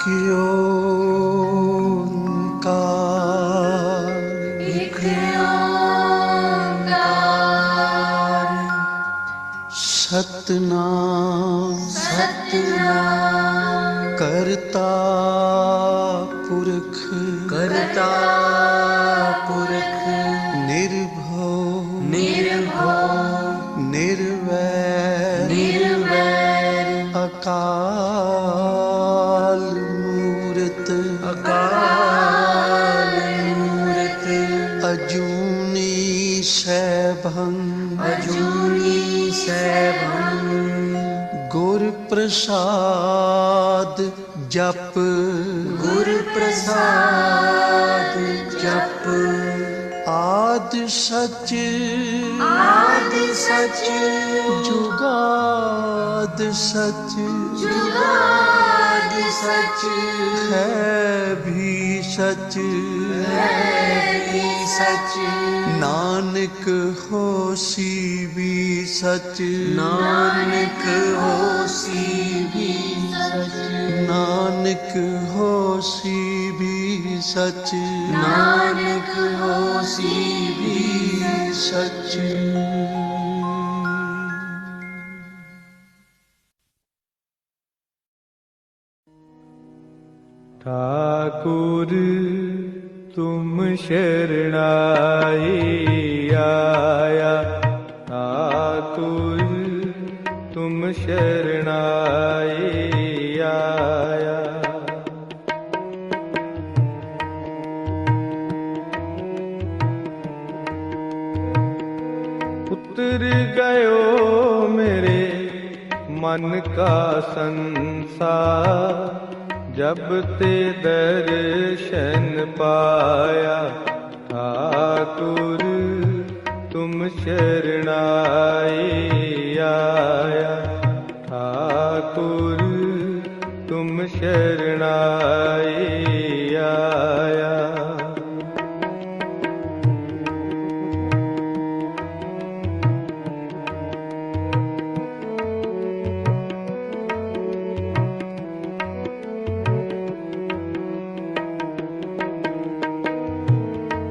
एक ओंकार सतनाम सतनाम करता पुरख करता पुरख निर्भव निर्भव निर्वैर निर्वैर अकाल मूरत अकाल मूरत अजूनी सैभं अजूनी सैभं गुर प्रसाद जप गुर प्रसाद जप आद सच आदि सच जुगाद सच जुगाद सच है भी सच भी सच नानक होसी भी सच नानक होसी भी सच नानक होसी भी सच नानक होसी भी सच। ठाकुर तुम शरणाई आया, ठाकुर तुम शरणाई आया। उतर गयो मेरे मन का संसार, जब ते दर्शन पाया। ठाकुर तुम शरणाई आया, ठाकुर तुम शरणाई आया।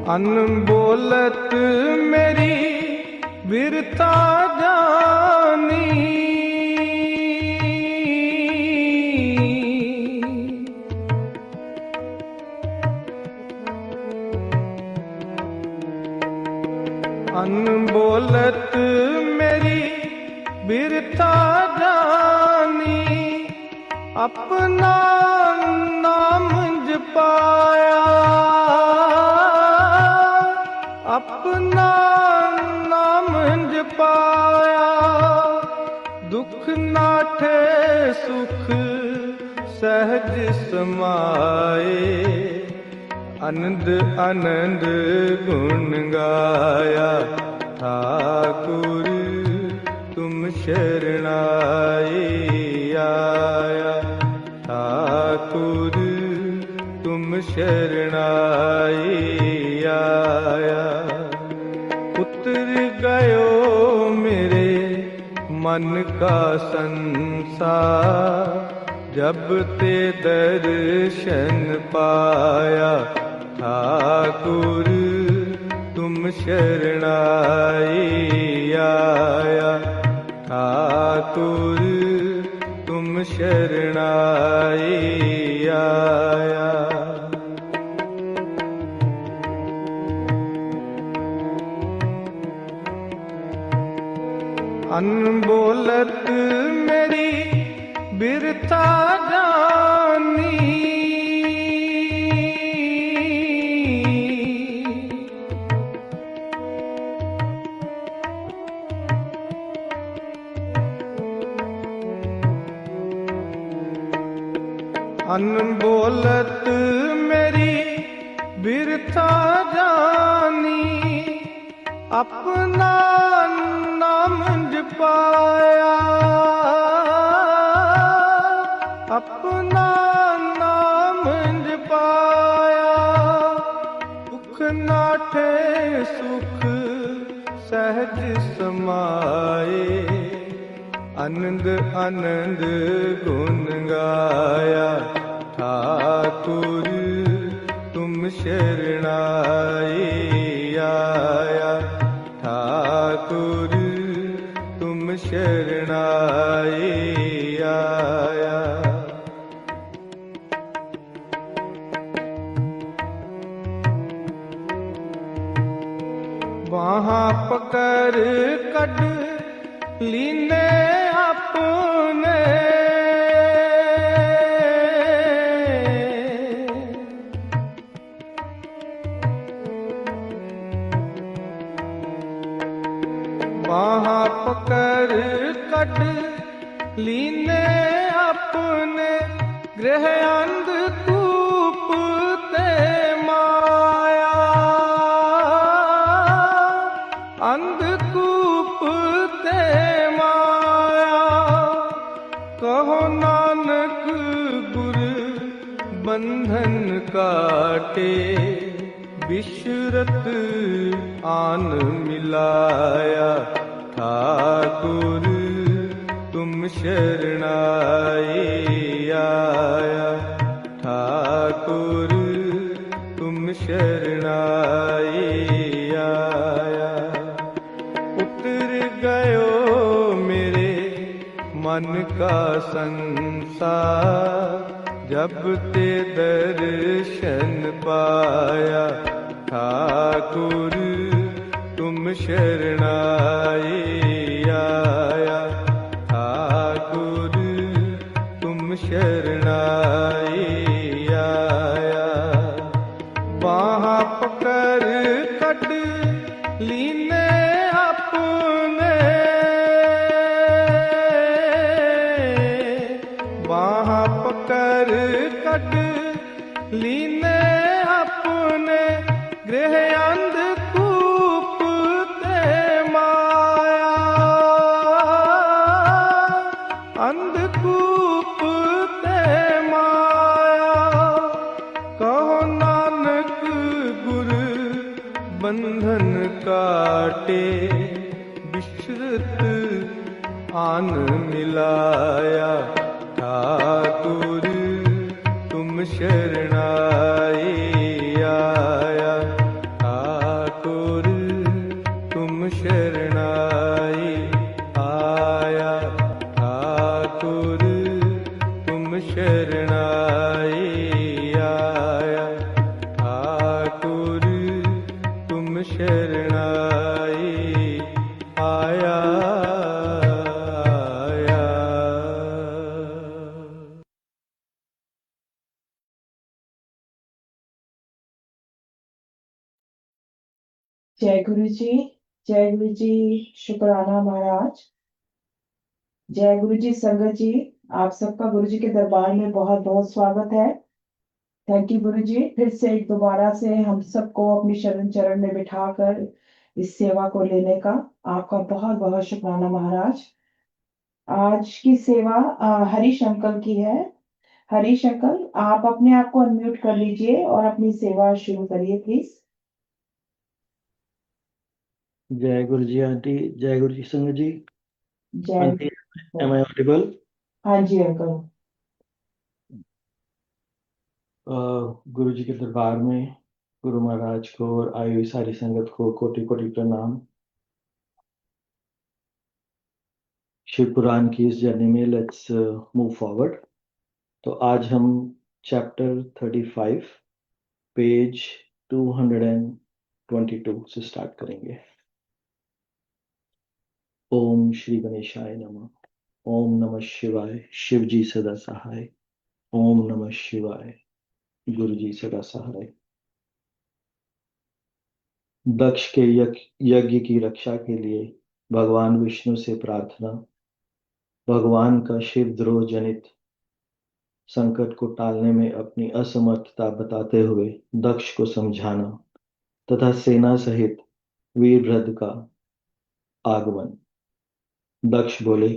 अनबोलत मेरी बिरता जानी, अनबोलत मेरी बिरता जानी। अपना नाम जपाया, अपना नाम जपाया। दुख नाठे सुख सहज समाए, आनंद आनंद गुण गाया। ठाकुर तुम शरणाई आया, ठाकुर तुम शरणाई आया। उतर गयो मेरे मन का संसार, जब ते दर्शन पाया। ठाकुर तुम शरणाई आया, ठाकुर तुम शरणाई आया। अनबोलत मेरी बिरता जानी, अनबोलत मेरी बिरता जानी। अपना नाम जपाया, अपना नाम जपाया। दुख नाठे सुख सहज समाए, आनंद आनंद गुण गाया। ठाकुर तुम शरणाए आया, ठाकुर तुम शरणाए आया। वहाँ पकड़ कट लीने अपने, वहाँ पकड़ कट लीने अपने, गृह अंधकूप ते माया, अंधकूप ते माया। कहो नानक गुर बंधन काटे, बिशरत आन मिलाया, ठाकुर तुम शरणाए आया, ठाकुर तुम शरणाए आया। उतर गयो मेरे मन का संसार, जब ते दर्शन पाया, ठाकुर तुम शरणाए आया, ठाकुर तुम शरणाए आया। वहाँ पकड़ कट लीने अपने, वहाँ पकड़ कट लीने अपने, गृह अंधकूप ते माया, अंधकूप ते माया। कहो नानक गुर बंधन काटे, बिशरत आन मिलाया, ठाकुर तुम शरणाए आया, ठाकुर तुम शरणाए आया, ठाकुर तुम शरणाए आया, ठाकुर तुम शरणाए आया। जय गुरु जी, जय गुरु जी। शुक्राना महाराज। जय गुरु जी संगत जी, आप सबका गुरु जी के दरबार में बहुत बहुत स्वागत है। थैंक यू गुरु जी, फिर से एक दोबारा से हम सबको अपनी शरण चरण में बिठाकर इस सेवा को लेने का आपका बहुत बहुत शुक्राना महाराज। आज की सेवा हरीश अंकल की है। हरीश अंकल, आप अपने आप को अनम्यूट कर लीजिए और अपनी सेवा शुरू करिए प्लीज। जय गुरु जी आंटी, जय गुरु जी संगत जी। जय आंटी, am I audible? हाँ जी अंकल। गुरु जी के दरबार में गुरु महाराज को और आई हुई सारी संगत को कोटि कोटि प्रणाम। शिव पुराण की इस जर्नी में लेट्स मूव फॉरवर्ड। तो आज हम चैप्टर 35 पेज 222 से स्टार्ट करेंगे। ओम श्री गणेशाय नमः। ओम नमः शिवाय, शिव जी सदा सहाय। ओम नमः शिवाय, गुरु जी सदा सहाय। दक्ष के यज्ञ की रक्षा के लिए भगवान विष्णु से प्रार्थना। भगवान का शिवद्रोह जनित संकट को टालने में अपनी असमर्थता बताते हुए दक्ष को समझाना तथा सेना सहित वीरभद्र का आगमन। दक्ष बोले,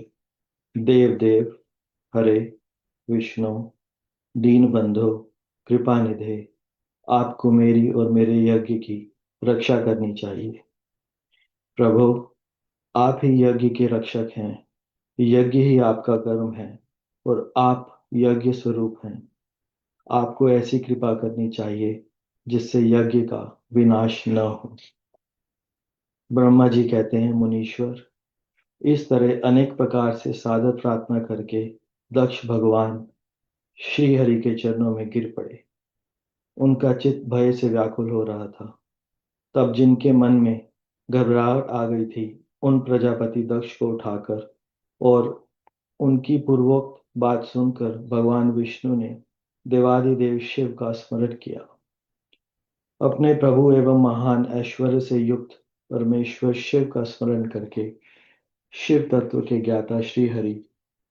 देव देव हरे विष्णु दीन बंधो कृपा निधे, आपको मेरी और मेरे यज्ञ की रक्षा करनी चाहिए। प्रभु, आप ही यज्ञ के रक्षक हैं, यज्ञ ही आपका कर्म है और आप यज्ञ स्वरूप हैं। आपको ऐसी कृपा करनी चाहिए जिससे यज्ञ का विनाश न हो। ब्रह्मा जी कहते हैं, मुनीश्वर, इस तरह अनेक प्रकार से सादर प्रार्थना करके दक्ष भगवान श्री हरि के चरणों में गिर पड़े। उनका चित्त भय से व्याकुल हो रहा था। तब जिनके मन में घबराहट आ गई थी, उन प्रजापति दक्ष को उठाकर और उनकी पूर्वोक्त बात सुनकर भगवान विष्णु ने देवादिदेव शिव का स्मरण किया। अपने प्रभु एवं महान ऐश्वर्य से युक्त परमेश्वर शिव का स्मरण करके शिव तत्व के ज्ञाता श्री हरि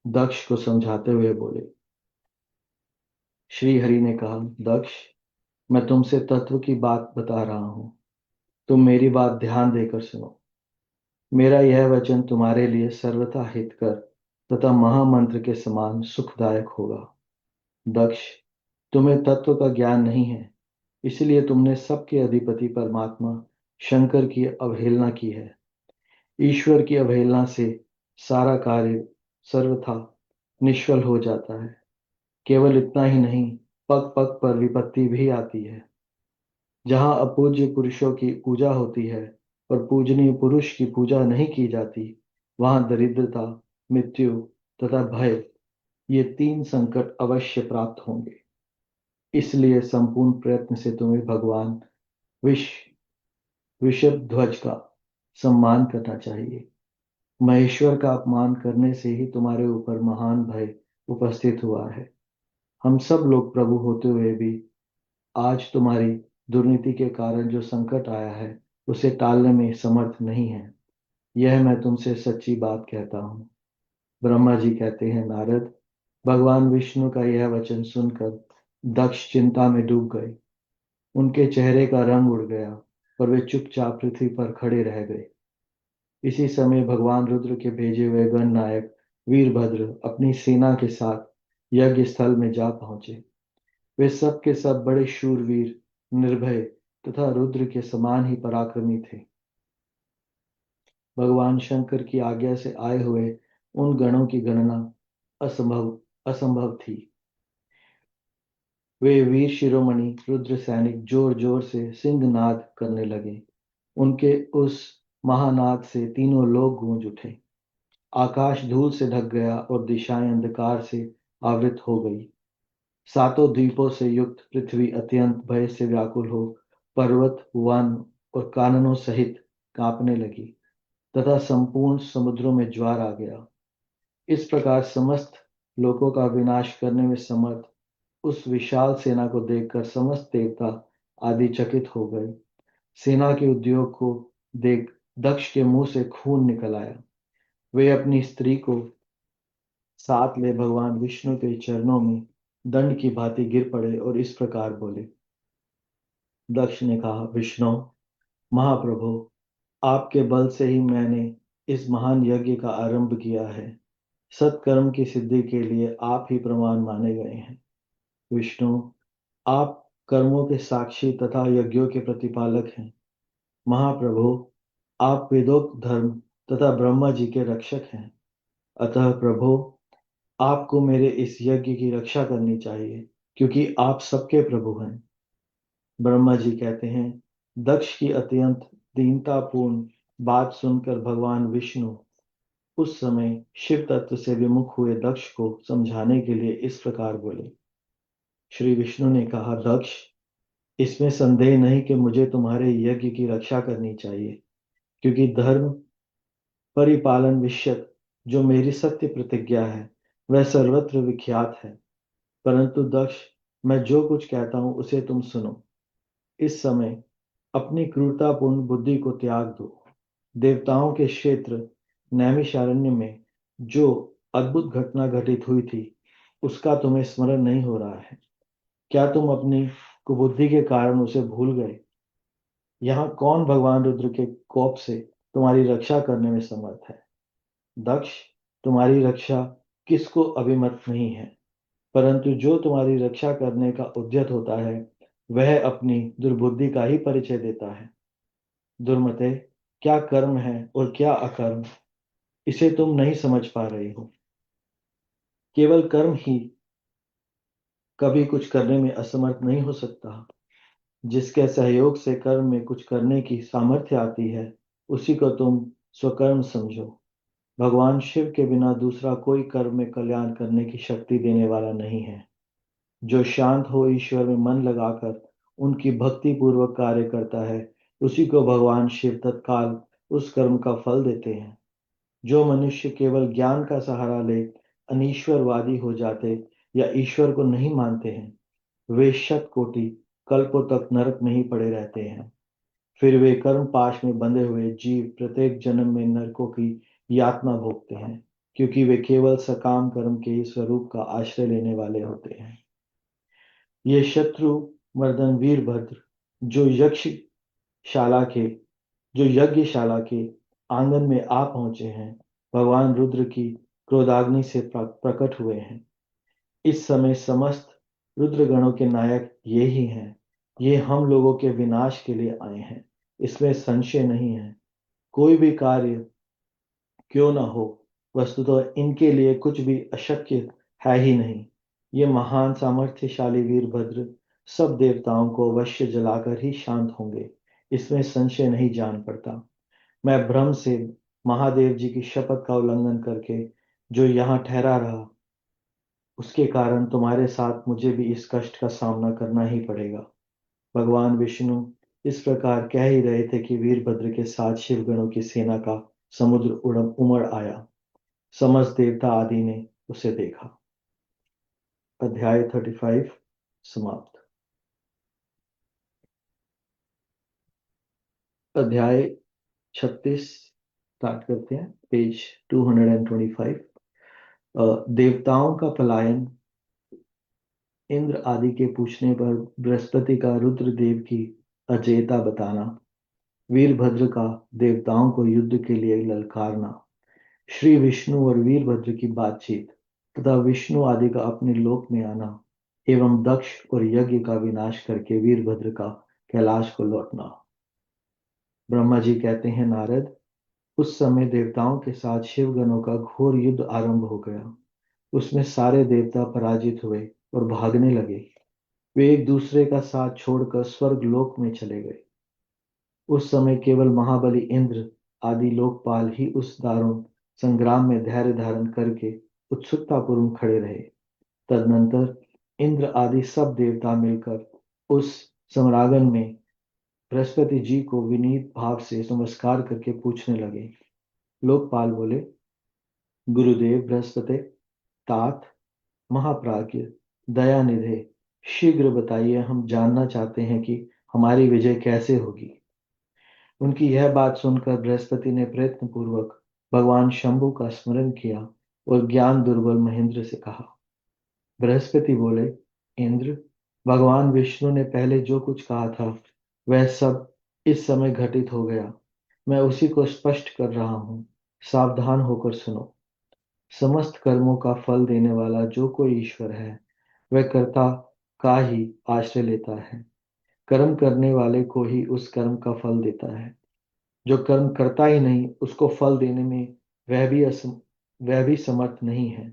दक्ष को समझाते हुए बोले। श्री हरि ने कहा, दक्ष, मैं तुमसे तत्व की बात बता रहा हूं, तुम मेरी बात ध्यान देकर सुनो। मेरा यह वचन तुम्हारे लिए सर्वथा हितकर तथा महामंत्र के समान सुखदायक होगा। दक्ष, तुम्हें तत्व का ज्ञान नहीं है, इसलिए तुमने सबके अधिपति परमात्मा शंकर की अवहेलना की है। ईश्वर की अवहेलना से सारा कार्य सर्वथा निष्फल हो जाता है। केवल इतना ही नहीं, पग पग पर विपत्ति भी आती है। जहां अपूज्य पुरुषों की पूजा होती है और पूजनीय पुरुष की पूजा नहीं की जाती, वहां दरिद्रता, मृत्यु तथा भय, ये तीन संकट अवश्य प्राप्त होंगे। इसलिए संपूर्ण प्रयत्न से तुम्हें भगवान वृषभ ध्वज का सम्मान करना चाहिए। महेश्वर का अपमान करने से ही तुम्हारे ऊपर महान भय उपस्थित हुआ है। हम सब लोग प्रभु होते हुए भी आज तुम्हारी दुर्नीति के कारण जो संकट आया है, उसे टालने में समर्थ नहीं है। यह मैं तुमसे सच्ची बात कहता हूँ। ब्रह्मा जी कहते हैं, नारद, भगवान विष्णु का यह वचन सुनकर दक्ष चिंता में डूब गए। उनके चेहरे का रंग उड़ गया और वे चुपचाप पृथ्वी पर खड़े रह गए। इसी समय भगवान रुद्र के भेजे हुए गणनायक वीरभद्र अपनी सेना के साथ यज्ञ स्थल में जा पहुंचे। वे सब के सब बड़े शूरवीर, निर्भय तथा रुद्र के समान ही पराक्रमी थे। भगवान शंकर की आज्ञा से आए हुए उन गणों की गणना असंभव थी। वे वीर शिरोमणि रुद्र सैनिक जोर जोर से सिंहनाद करने लगे। उनके उस महानाद से तीनों लोग गूंज उठे। आकाश धूल से ढक गया और दिशाएं अंधकार से आवृत हो गई। सातों द्वीपों से युक्त पृथ्वी अत्यंत भय से व्याकुल हो पर्वत, वन और काननों सहित कांपने लगी तथा संपूर्ण समुद्रों में ज्वार आ गया। इस प्रकार समस्त लोकों का विनाश करने में समर्थ उस विशाल सेना को देखकर समस्त देवता आदि चकित हो गए। सेना के उद्योग को देख दक्ष के मुंह से खून निकल आया। वे अपनी स्त्री को साथ ले भगवान विष्णु के चरणों में दंड की भांति गिर पड़े और इस प्रकार बोले। दक्ष ने कहा, विष्णु महाप्रभु, आपके बल से ही मैंने इस महान यज्ञ का आरंभ किया है। सत्कर्म की सिद्धि के लिए आप ही प्रमाण माने गए हैं। विष्णु, आप कर्मों के साक्षी तथा यज्ञों के प्रतिपालक हैं। महाप्रभु, आप वेदोक्त धर्म तथा ब्रह्मा जी के रक्षक हैं। अतः प्रभु, आपको मेरे इस यज्ञ की रक्षा करनी चाहिए, क्योंकि आप सबके प्रभु हैं। ब्रह्मा जी कहते हैं, दक्ष की अत्यंत दीनतापूर्ण बात सुनकर भगवान विष्णु उस समय शिव तत्व से विमुख हुए दक्ष को समझाने के लिए इस प्रकार बोले। श्री विष्णु ने कहा, दक्ष, इसमें संदेह नहीं कि मुझे तुम्हारे यज्ञ की रक्षा करनी चाहिए, क्योंकि धर्म परिपालन विषयक जो मेरी सत्य प्रतिज्ञा है वह सर्वत्र विख्यात है। परंतु दक्ष, मैं जो कुछ कहता हूं उसे तुम सुनो। इस समय अपनी क्रूरतापूर्ण बुद्धि को त्याग दो। देवताओं के क्षेत्र नैमिषारण्य में जो अद्भुत घटना घटित हुई थी, उसका तुम्हें स्मरण नहीं हो रहा है। क्या तुम अपनी कुबुद्धि के कारण उसे भूल गए? यहाँ कौन भगवान रुद्र के कोप से तुम्हारी रक्षा करने में समर्थ है? दक्ष, तुम्हारी रक्षा किसको अभिमत नहीं है, परंतु जो तुम्हारी रक्षा करने का उद्यत होता है वह अपनी दुर्बुद्धि का ही परिचय देता है। दुर्मते, क्या कर्म है और क्या अकर्म, इसे तुम नहीं समझ पा रहे हो। केवल कर्म ही कभी कुछ करने में असमर्थ नहीं हो सकता। जिसके सहयोग से कर्म में कुछ करने की सामर्थ्य आती है, उसी को तुम स्वकर्म समझो। भगवान शिव के बिना दूसरा कोई कर्म में कल्याण करने की शक्ति देने वाला नहीं है। जो शांत हो ईश्वर में मन लगाकर उनकी भक्ति पूर्वक कार्य करता है, उसी को भगवान शिव तत्काल उस कर्म का फल देते हैं। जो मनुष्य केवल ज्ञान का सहारा ले अनीश्वरवादी हो जाते या ईश्वर को नहीं मानते हैं, वे शत कोटि कल्पों तक नरक में ही पड़े रहते हैं। फिर वे कर्म पाश में बंधे हुए जीव प्रत्येक जन्म में नरकों की यातना भोगते हैं, क्योंकि वे केवल सकाम कर्म के ही स्वरूप का आश्रय लेने वाले होते हैं। ये शत्रु मर्दन वीरभद्र जो यक्षशाला के जो यज्ञशाला के आंगन में आ पहुंचे हैं, भगवान रुद्र की क्रोधाग्नि से प्रकट हुए हैं। इस समय समस्त रुद्रगणों के नायक ये ही हैं। ये हम लोगों के विनाश के लिए आए हैं, इसमें संशय नहीं है। कोई भी कार्य क्यों ना हो, वस्तुतः इनके लिए कुछ भी अशक्य है ही नहीं। ये महान सामर्थ्यशाली वीरभद्र सब देवताओं को अवश्य जलाकर ही शांत होंगे, इसमें संशय नहीं जान पड़ता। मैं भ्रम से महादेव जी की शपथ का उल्लंघन करके जो यहाँ ठहरा रहा, उसके कारण तुम्हारे साथ मुझे भी इस कष्ट का सामना करना ही पड़ेगा। भगवान विष्णु इस प्रकार कह ही रहे थे कि वीरभद्र के साथ शिवगणों की सेना का समुद्र उमड़ आया। समस्त देवता आदि ने उसे देखा। अध्याय 35 समाप्त। अध्याय 36 स्टार्ट करते हैं, पेज 225। देवताओं का पलायन। इंद्र आदि के पूछने पर बृहस्पति का रुद्रदेव की अजेयता बताना। वीरभद्र का देवताओं को युद्ध के लिए ललकारना। श्री विष्णु और वीरभद्र की बातचीत तथा विष्णु आदि का अपने लोक में आना एवं दक्ष और यज्ञ का विनाश करके वीरभद्र का कैलाश को लौटना। ब्रह्मा जी कहते हैं, नारद, उस समय देवताओं के साथ शिवगणों का घोर युद्ध आरंभ हो गया। उसमें सारे देवता पराजित हुए और भागने लगे। वे एक दूसरे का साथ छोड़कर स्वर्ग लोक में चले गए। उस समय केवल महाबली इंद्र आदि लोकपाल ही उस दारुण संग्राम में धैर्य धारण करके उत्सुकता पूर्वक खड़े रहे। तदनंतर इंद्र आदि सब देवता मिलकर उस सम्रागन में बृहस्पति जी को विनीत भाव से नमस्कार करके पूछने लगे। लोकपाल बोले, गुरुदेव बृहस्पति, तात, महाप्राज्य, दयानिधे, शीघ्र बताइए, हम जानना चाहते हैं कि हमारी विजय कैसे होगी। उनकी यह बात सुनकर बृहस्पति ने प्रयत्न पूर्वक भगवान शंभु का स्मरण किया और ज्ञान दुर्बल महेंद्र से कहा। बृहस्पति बोले, इंद्र, भगवान विष्णु ने पहले जो कुछ कहा था वह सब इस समय घटित हो गया। मैं उसी को स्पष्ट कर रहा हूँ, सावधान होकर सुनो। समस्त कर्मों का फल देने वाला जो कोई ईश्वर है, वह कर्ता का ही आश्रय लेता है। कर्म करने वाले को ही उस कर्म का फल देता है। जो कर्म करता ही नहीं, उसको फल देने में वह भी समर्थ नहीं है।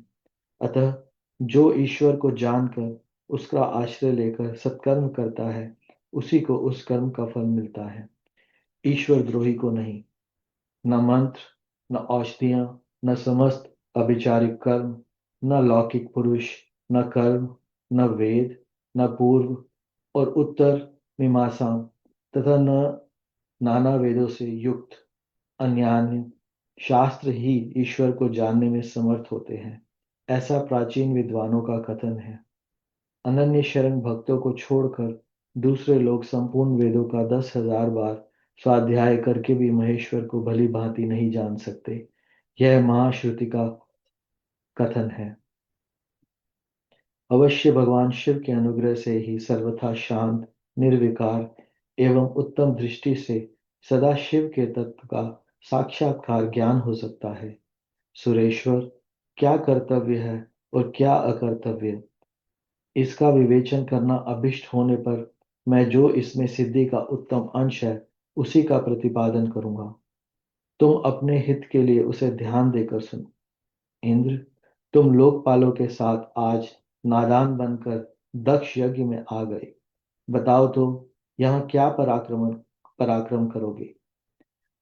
अतः जो ईश्वर को जानकर उसका आश्रय लेकर सत्कर्म करता है, उसी को उस कर्म का फल मिलता है, ईश्वर द्रोही को नहीं। न मंत्र, न औषधियां, न समस्त अभिचारिक कर्म, न लौकिक पुरुष, न कर्म, न वेद, न पूर्व और उत्तर मीमांसा तथा न नाना वेदों से युक्त अन्यान्य शास्त्र ही ईश्वर को जानने में समर्थ होते हैं, ऐसा प्राचीन विद्वानों का कथन है। अनन्य शरण भक्तों को छोड़कर दूसरे लोग संपूर्ण वेदों का 10,000 बार स्वाध्याय करके भी महेश्वर को भली भांति नहीं जान सकते। यह महाश्रुति का कथन है। अवश्य भगवान शिव के अनुग्रह से ही सर्वथा शांत, निर्विकार एवं उत्तम दृष्टि से सदा शिव के तत्व का साक्षात्कार ज्ञान हो सकता है। सुरेश्वर, क्या कर्तव्य है और क्या अकर्तव्य, इसका विवेचन करना अभिष्ट होने पर मैं जो इसमें सिद्धि का उत्तम अंश है उसी का प्रतिपादन करूंगा। तुम अपने हित के लिए उसे ध्यान देकर सुनो। इंद्र, तुम लोकपालों के साथ आज नादान बनकर दक्ष यज्ञ में आ गए। बताओ तो यहाँ क्या पराक्रम करोगे।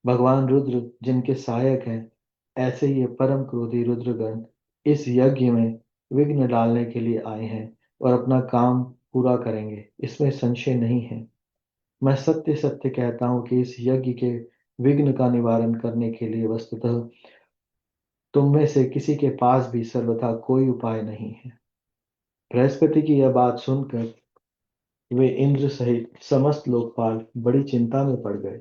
भगवान रुद्र जिनके सहायक हैं, ऐसे ही ये परम क्रोधी रुद्रगण इस यज्ञ में विघ्न डालने के लिए आए हैं और अपना काम पूरा करेंगे, इसमें संशय नहीं है। मैं सत्य सत्य कहता हूं कि इस यज्ञ के विघ्न का निवारण करने के लिए वस्तुतः तुम में से किसी के पास भी सर्वथा कोई उपाय नहीं है। बृहस्पति की यह बात सुनकर वे इंद्र सहित समस्त लोकपाल बड़ी चिंता में पड़ गए।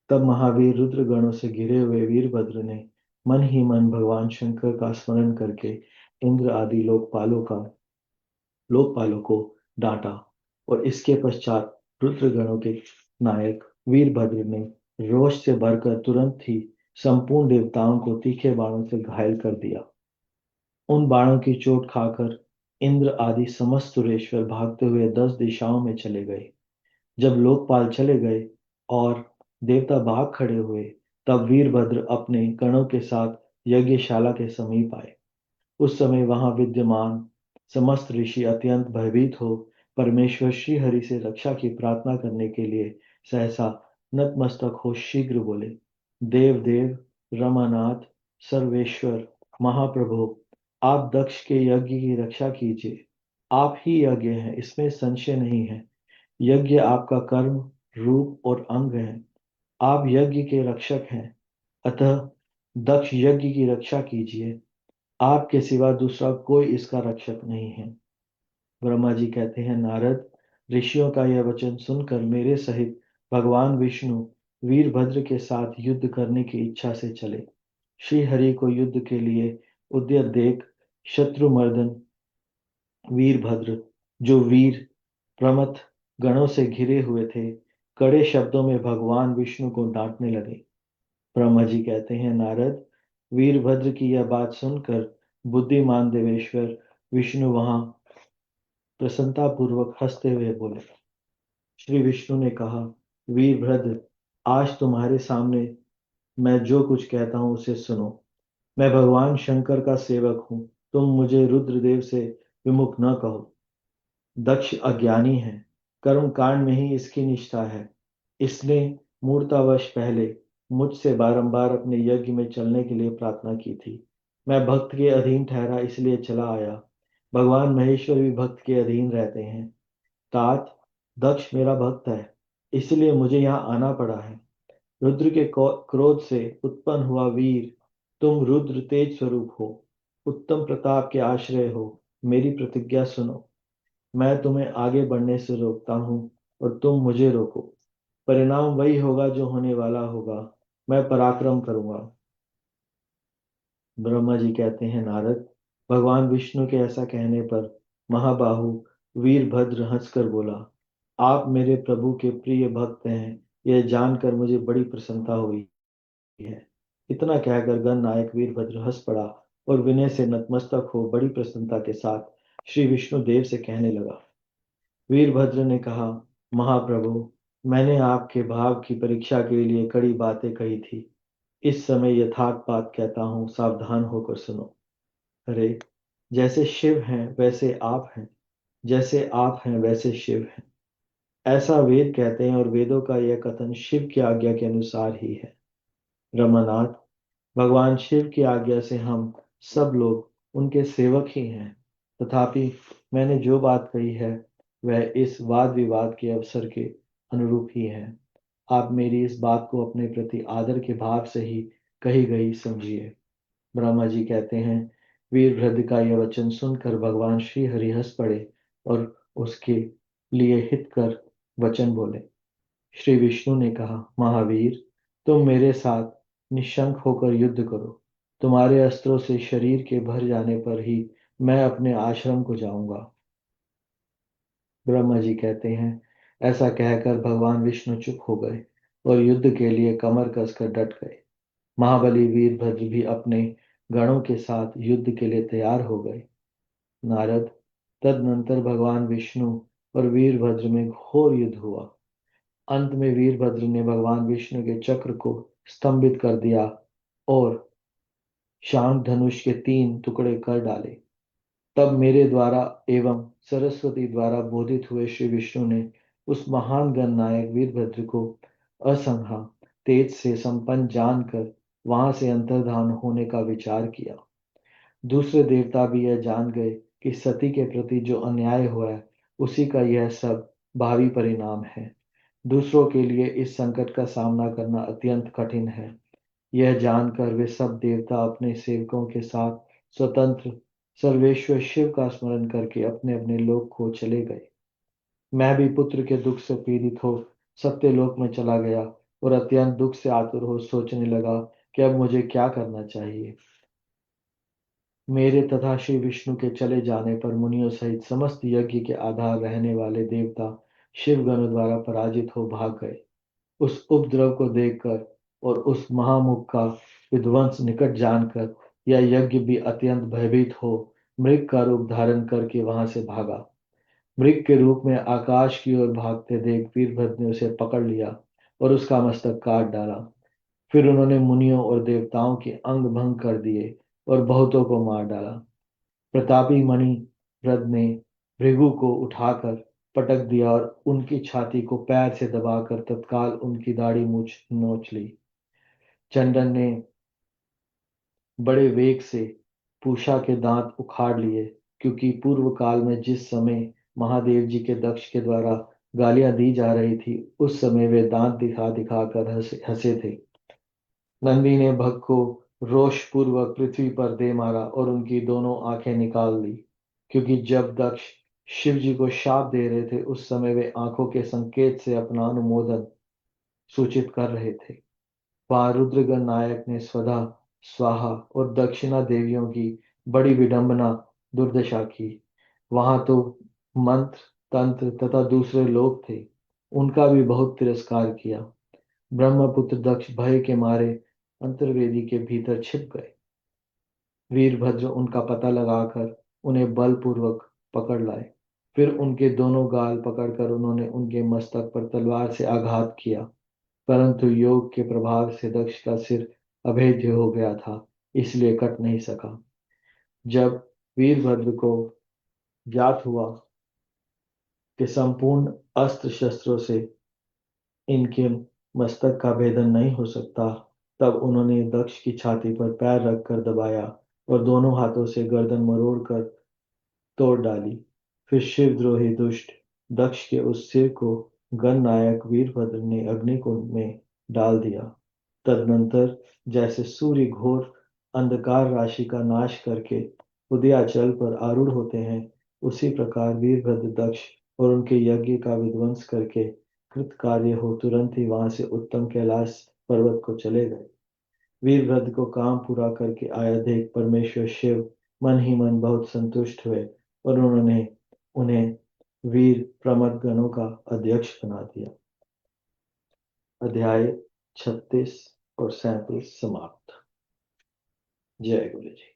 तब महावीर रुद्र गणों से घिरे हुए वीरभद्र ने मन ही मन भगवान शंकर का स्मरण करके इंद्र आदि लोकपालों को डांटा, और इसके पश्चात रुद्र गणों के नायक वीरभद्र ने रोष से भरकर तुरंत ही संपूर्ण देवताओं को तीखे बाणों से घायल कर दिया। उन बाणों की चोट खाकर इंद्र आदि समस्त सुरेश्वर भागते हुए 10 दिशाओं में चले गए। जब लोकपाल चले गए और देवता भाग खड़े हुए, तब वीरभद्र अपने गणों के साथ यज्ञशाला के समीप आए। उस समय वहां विद्यमान समस्त ऋषि अत्यंत भयभीत हो परमेश्वर श्री हरि से रक्षा की प्रार्थना करने के लिए सहसा नतमस्तक हो शीघ्र बोले, देव देव, रमानाथ, सर्वेश्वर, महाप्रभु, आप दक्ष के यज्ञ की रक्षा कीजिए। आप ही यज्ञ हैं, इसमें संशय नहीं है। यज्ञ आपका कर्म, रूप और अंग है। आप यज्ञ के रक्षक हैं, अतः दक्ष यज्ञ की रक्षा कीजिए। आपके सिवा दूसरा कोई इसका रक्षक नहीं है। ब्रह्मा जी कहते हैं, नारद, ऋषियों का यह वचन सुनकर मेरे सहित भगवान विष्णु वीरभद्र के साथ युद्ध करने की इच्छा से चले। श्री हरि को युद्ध के लिए उद्यत देख शत्रुमर्दन वीरभद्र, जो वीर प्रमथ गणों से घिरे हुए थे, कड़े शब्दों में भगवान विष्णु को डांटने लगे। ब्रह्मा जी कहते हैं, नारद, वीरभद्र की यह बात सुनकर बुद्धिमान देवेश्वर विष्णु वहां प्रसन्नता पूर्वक हंसते हुए बोले। श्री विष्णु ने कहा, वीरभद्र, आज तुम्हारे सामने मैं जो कुछ कहता हूं उसे सुनो। मैं भगवान शंकर का सेवक हूं, तुम मुझे रुद्रदेव से विमुख न कहो। दक्ष अज्ञानी है, कर्म कांड में ही इसकी निष्ठा है। इसने मूर्तावश पहले मुझसे बारंबार अपने यज्ञ में चलने के लिए प्रार्थना की थी। मैं भक्त के अधीन ठहरा, इसलिए चला आया। भगवान महेश्वर भी भक्त के अधीन रहते हैं। तात, दक्ष मेरा भक्त है, इसलिए मुझे यहाँ आना पड़ा है। रुद्र के क्रोध से उत्पन्न हुआ वीर, तुम रुद्र तेज स्वरूप हो, उत्तम प्रताप के आश्रय हो। मेरी प्रतिज्ञा सुनो। मैं तुम्हें आगे बढ़ने से रोकता हूं और तुम मुझे रोको। परिणाम वही होगा जो होने वाला होगा। मैं पराक्रम करूंगा। ब्रह्मा जी कहते हैं, नारद, भगवान विष्णु के ऐसा कहने पर महाबाहु वीरभद्र हंसकर बोला, आप मेरे प्रभु के प्रिय भक्त हैं, यह जानकर मुझे बड़ी प्रसन्नता हुई है। इतना कहकर गणनायक वीरभद्र हंस पड़ा और विनय से नतमस्तक हो बड़ी प्रसन्नता के साथ श्री विष्णु देव से कहने लगा। वीरभद्र ने कहा, महाप्रभु, मैंने आपके भाव की परीक्षा के लिए कड़ी बातें कही थी। इस समय यथार्थ बात कहता हूं, सावधान होकर सुनो। अरे, जैसे शिव हैं वैसे आप हैं, जैसे आप हैं वैसे शिव हैं, ऐसा वेद कहते हैं, और वेदों का यह कथन शिव की आज्ञा के अनुसार ही है। रमानाथ, भगवान शिव की आज्ञा से हम सब लोग उनके सेवक ही हैं। तथापि मैंने जो बात कही है वह इस वाद विवाद के अवसर के अनुरूप ही है। आप मेरी इस बात को अपने प्रति आदर के भाव से ही कही गई समझिए। ब्रह्मा जी कहते हैं, वीरभद्र का यह वचन सुनकर भगवान श्री हरि हंस पड़े और उसके लिए हित कर वचन बोले। श्री विष्णु ने कहा, महावीर, तुम मेरे साथ निशंक होकर युद्ध करो। तुम्हारे अस्त्रों से शरीर के भर जाने पर ही मैं अपने आश्रम को जाऊंगा। ब्रह्मा जी कहते हैं, ऐसा कहकर भगवान विष्णु चुप हो गए और युद्ध के लिए कमर कसकर डट गए। महाबली वीरभद्र भी अपने गणों के साथ युद्ध के लिए तैयार हो गए। नारद, तदनंतर भगवान विष्णु और वीरभद्र में घोर युद्ध हुआ। अंत में वीरभद्र ने भगवान विष्णु के चक्र को स्तंभित कर दिया और शांग धनुष के 3 टुकड़े कर डाले। तब मेरे द्वारा एवं सरस्वती द्वारा बोधित हुए श्री विष्णु ने उस महान गणनायक वीरभद्र को असंहा तेज से संपन्न जानकर वहां से अंतर्धान होने का विचार किया। दूसरे देवता भी यह जान गए कि सती के प्रति जो अन्याय हुआ है उसी का यह सब भावी परिणाम है। दूसरों के लिए इस संकट का सामना करना अत्यंत कठिन है। यह जानकर वे सब देवता अपने सेवकों के साथ स्वतंत्र सर्वेश्वर शिव का स्मरण करके अपने अपने लोक को चले गए। मैं भी पुत्र के दुख से पीड़ित हो सत्यलोक में चला गया और अत्यंत दुख से आतुर हो सोचने लगा कि अब मुझे क्या करना चाहिए। मेरे तथा श्री विष्णु के चले जाने पर मुनियों सहित समस्त यज्ञ के आधार रहने वाले देवता शिवगणों द्वारा पराजित हो भाग गए। उस उपद्रव को देखकर और उस महामुख का विध्वंस निकट जानकर यह यज्ञ भी अत्यंत भयभीत हो मृग का रूप धारण करके वहां से भागा। मृग के रूप में आकाश की ओर भागते देख वीरभद्र ने उसे पकड़ लिया और उसका मस्तक काट डाला। फिर उन्होंने मुनियों और देवताओं के अंग भंग कर दिए और बहुतों को मार डाला। प्रतापी मणि व्रत ने भृगु को उठाकर पटक दिया और उनकी छाती को पैर से दबाकर तत्काल उनकी दाढ़ी मूछ नोच ली। चंडन ने बड़े वेग से पूषा के दांत उखाड़ लिए, क्योंकि पूर्व काल में जिस समय महादेव जी के दक्ष के द्वारा गालियां दी जा रही थी उस समय वे दांत दिखा दिखा कर हंसे थे। नंदी ने भग को रोष पूर्वक पृथ्वी पर दे मारा और उनकी दोनों आंखें निकाल ली, क्योंकि जब दक्ष शिव जी को शाप दे रहे थे उस समय वे आंखों के संकेत से अपना अनुमोदन सूचित कर रहे थे। वहां रुद्रगण नायक ने स्वधा स्वाहा और दक्षिणा देवियों की बड़ी विडंबना दुर्दशा की। वहां तो मंत्र तंत्र तथा दूसरे लोग थे, उनका भी बहुत तिरस्कार किया। ब्रह्मपुत्र दक्ष भय के मारे अंतर्वेदी के भीतर छिप गए। वीरभद्र उनका पता लगाकर उन्हें बलपूर्वक पकड़ लाए। फिर उनके दोनों गाल पकड़कर उन्होंने उनके मस्तक पर तलवार से आघात किया, परंतु योग के प्रभाव से दक्ष का सिर अभेद्य हो गया था, इसलिए कट नहीं सका। जब वीरभद्र को ज्ञात हुआ कि संपूर्ण अस्त्र शस्त्रों से इनके मस्तक का भेदन नहीं हो सकता, तब उन्होंने दक्ष की छाती पर पैर रखकर दबाया और दोनों हाथों से गर्दन मरोड़कर तोड़ डाली। फिर शिवद्रोही दुष्ट दक्ष के उस सिर को गणनायक वीरभद्र ने अग्निकुंड में डाल दिया। तदनंतर जैसे सूर्य घोर अंधकार राशि का नाश करके उदयाचल पर आरूढ़ होते हैं, उसी प्रकार वीरभद्र दक्ष और उनके यज्ञ का विध्वंस करके कृत कार्य हो तुरंत ही वहां से उत्तम कैलाश पर्वत को चले गए। वीरभद्र को काम पूरा करके आया देख परमेश्वर शिव मन ही मन बहुत संतुष्ट हुए और उन्होंने उन्हें वीर प्रमद गणों का अध्यक्ष बना दिया। अध्याय 36 और 37 समाप्त। जय गुरु जी।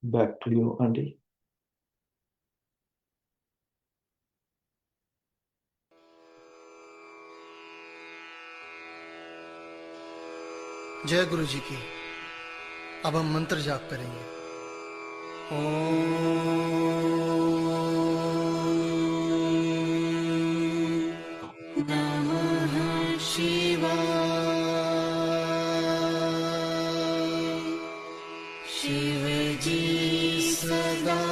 Back to you aunty. जय गुरु जी की। अब हम मंत्र जाप करेंगे। नमः शिवाय। शिव जी सदा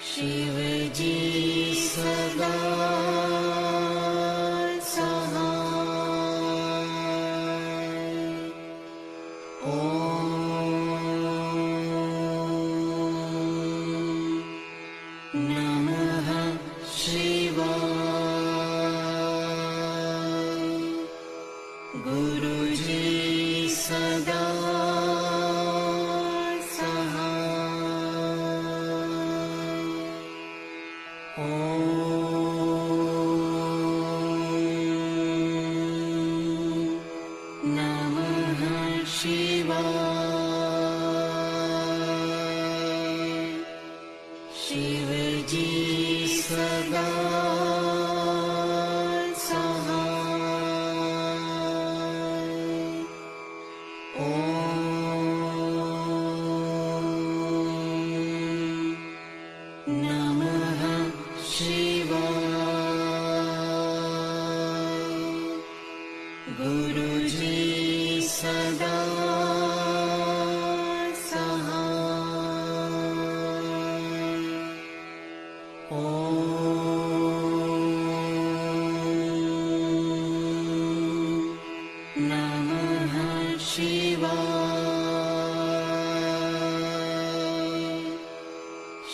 शिव जी सदा सहाय। गुरु जी सदा शिव जी सदा गुरु जी सदा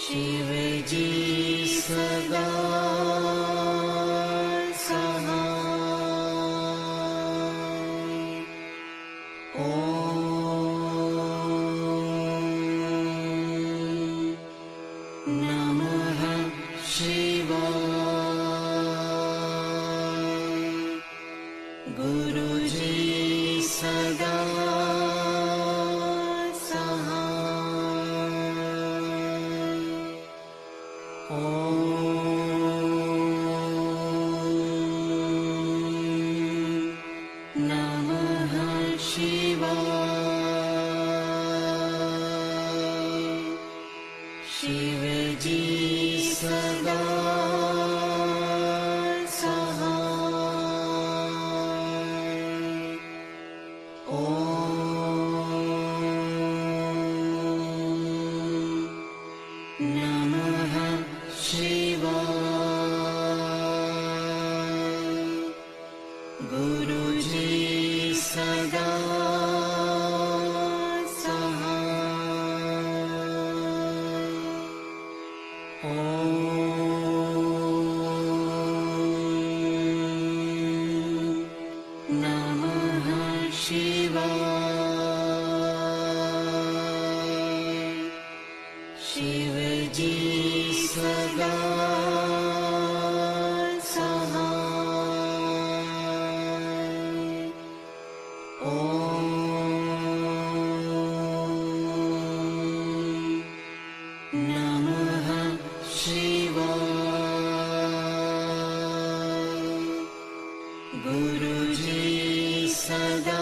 शिव जी सदा गुरु जी सदा नमः शिवाय शिव जी सदा नमः शिवाय गुरु जी सदा नमः शिवाय शिव जी सदा नमः शिवाय गुरु जी सदा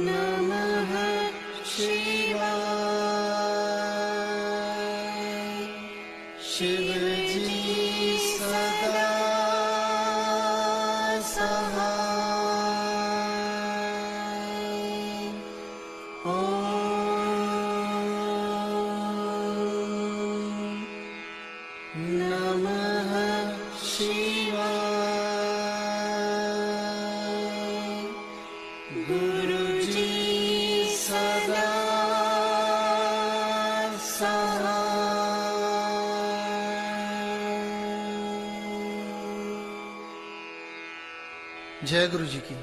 नमः शिवाय शिव जी सदा नमः शिवाय गुरु जी सदा जय गुरु जी की।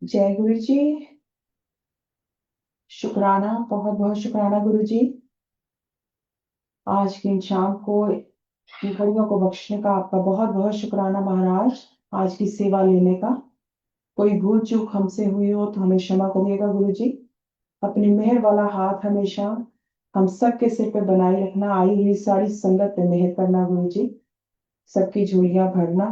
जय गुरु जी। शुक्राना, बहुत बहुत शुक्राना गुरु जी। आज की इन शाम को इन घड़ियों को बख्शने का आपका बहुत बहुत शुक्राना महाराज। आज की सेवा लेने का कोई भूल चूक हमसे हुई हो तो हमें क्षमा करिएगा गुरु जी। अपनी मेहर वाला हाथ हमेशा हम सबके सिर पे बनाए रखना। आई हुई सारी संगत पे मेहर करना गुरु जी। सबकी झोलियां भरना,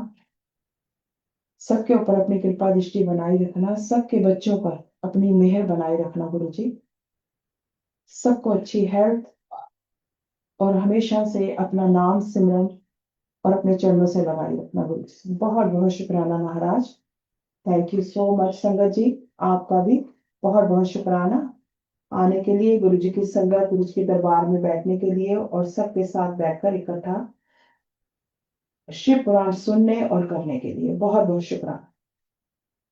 सबके ऊपर अपनी कृपा दृष्टि बनाए रखना, सबके बच्चों पर अपनी मेहर बनाए रखना गुरु जी। सबको अच्छी हेल्थ और हमेशा से अपना नाम सिमरन और अपने चरणों से लगाए रखना गुरु जी। बहुत बहुत शुक्राना महाराज। थैंक यू सो मच संगत जी। आपका भी बहुत बहुत शुक्राना आने के लिए, गुरु जी की संगत, गुरु जी के दरबार में बैठने के लिए और सबके साथ बैठकर इकट्ठा शिव पुराण सुनने और करने के लिए बहुत बहुत शुक्राना।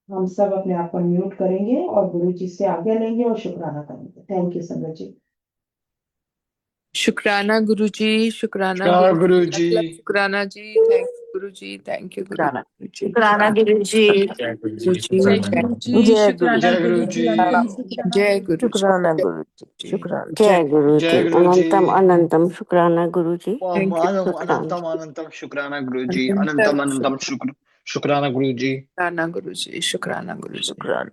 हम सब अपने आप को म्यूट करेंगे और गुरु जी से आज्ञा लेंगे और शुक्राना करेंगे। थैंक यू संगत जी। शुक्राना गुरु जी, शुक्राना शुक्राना गुरु गुरु जी, जी। मतलब शुक्राना जी। Thank you Guru ji, thank you गुरु शुक्राना। जी। शुक्राना गुरु जी। जय गुरु गुरु जी। जी, जय जय गुरु जी, जय गुरु शुक्राना जय जी। गुरु गुरु जी, जी। शुक्राना जय गुरु गुरु जी, शुक्राना जय गुरु जी। जी, शुक्राना जय जय गुरु जय जी। गुरु जी। अनंतम अनंतम शुक्राना गुरु जी। थैंक यू शुक्राना। अनंतम अनंतम शुक्राना गुरु जी। अनंतम अनंतम अनंतम शुक्राना गुरु जी। शुक्राना गुरु जी, शुक्राना गुरु जी। शुक्राना।